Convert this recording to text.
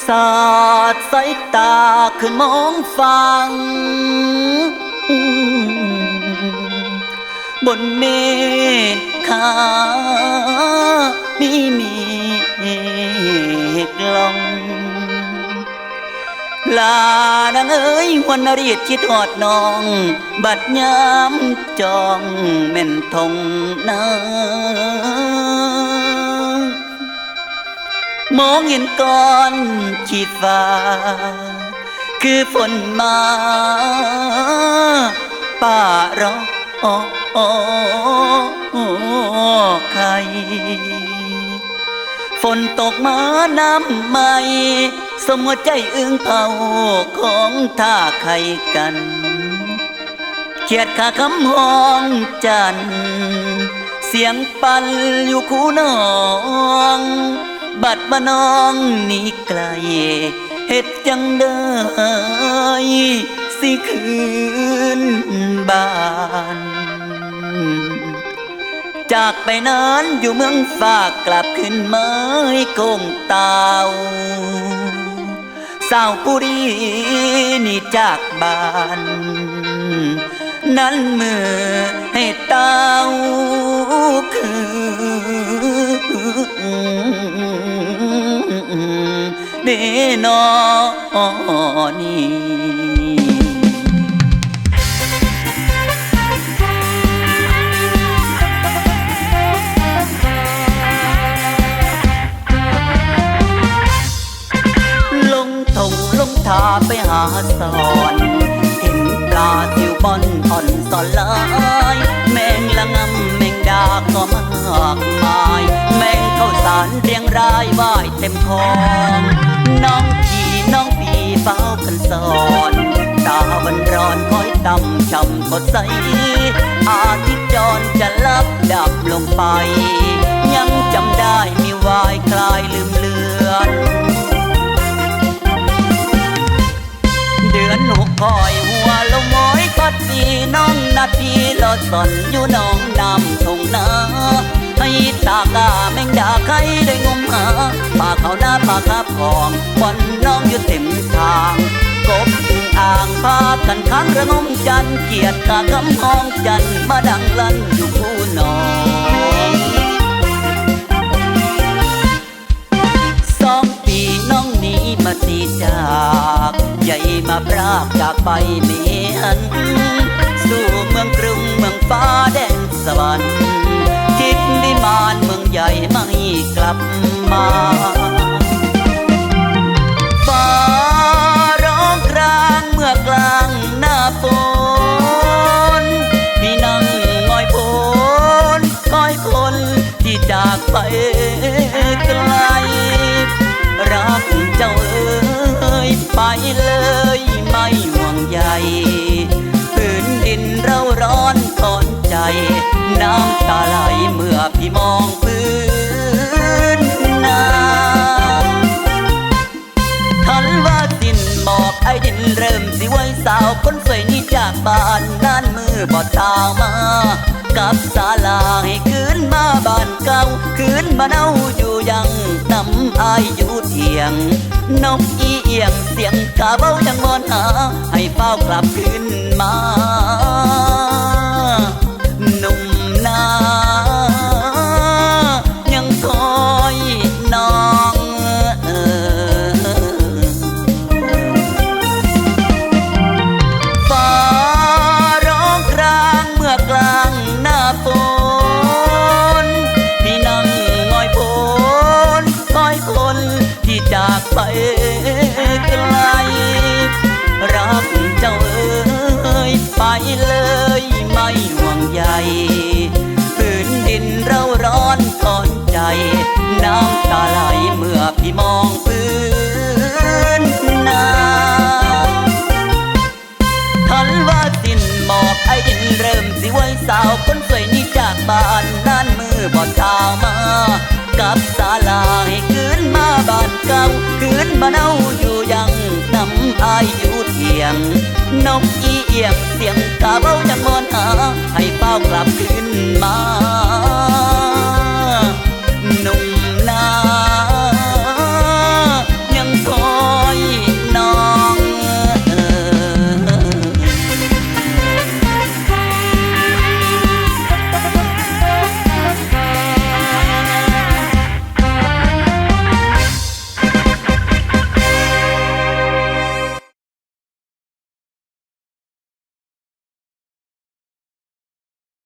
สาดสายตาขึ้นมองฟังบนเมฆขาวมีกลองลานางเอ้ยวันนรีดคิดหอดน้องบัดยามจองแม่นทงนามองเห็นก้อนขีดฟ้าคือฝนมาป่ารอใครฝนตกมาน้ำใหม่สมหัวใจอึ้งเผาของท่าใครกันเขียดขาคำห้องจันเสียงปั่นอยู่คู่น้องบัดมาน้องนี่ไกลเฮ็ดจังได้สิคืนบ้านจากไปนานอยู่เมืองฝากกลับขึ้นไม้คงเตาสาวปุรีนี่จากบ้านนั้นมือให้เต้าคือเดนอนี่ลงทาไปหาสอนเห็นปลาทิวบอนอ่อนสอนลายแมงละงำแมงดาก็มากมายแมงข้าวสารเรียงรายว่ายเต็มท้องน้องปีเฝ้ากันสอนตาวันร้อนคอยตำช่ำสดใสอาทิตย์จรจะลับดับลงไปยังจำได้มีวายคลายลืมเลือนเดือนหกคอยหัวลงม้อยพัดปีน้องนาทีลอดสอนอยู่น้องนำทงนาให้ตากาแมงดาใครได้งมหาป่าเขาหน้าป่าคาบของวันน้องอยู่เต็มทางกบอ่างพากันค้างระงมจันเกียดกาคำห้องจันมาดังลั่นอยู่คู่น้อง2 ปีน้องนี้มาตีจากใหญ่มาพรากจากไปเมียนสู่เมืองกรุงเมืองฟ้าแดนสวรรค์ทิพย์วิมานเมืองใหญ่ไม่กลับมาฟ้าร้องกลางเมื่อกลางหน้าฝนพี่นั่งงอยพ้นคอยคนที่จากไปไกลรักเจ้าเอ๋ยไปเลยไม่ห่วงใยพื้นดินเราร้อนทนใจน้ำตาไหลเมื่อพี่มองพื้นนาทันว่าสิ้นหมอกไอ้ดินเริ่มสิไว้สาวคนสวยนี่จากบ้านนานมือบอดทางมากับศาลาให้คืนมาบ้านเก่าคืนมาเน่าอยู่ยังน้ำอายอยู่เถียงนกอีเอียงเสียงกาเบ้ายังมอนหาให้เฝ้ากลับคืนมาหนุ่มนายังคอยน้องฟ้าร้องกลางเมื่อกลางหน้าฝนพี่นั่งงอยพ้นคอยคนที่จากไปไกลรักเจ้าเอ๋ยไปเลยไม่ห่วงใยพื้นดินเราร้อนทนใจน้ำตาไหลเมื่อพี่มองพื้นนาทันว่าสิ้นหมอกไอ้ดินเริ่มสิไว้สาวคนสวยนี่จากบ้านนั่นมือบอดทางมากับศาลาให้คืนมาบ้านเก่าคืนมาเน่าอยู่ยังน้ำอายอยู่เถียงนกอีเอียงเสียงกาเบ้ายังมอนหาให้เฝ้ากลับคืนมา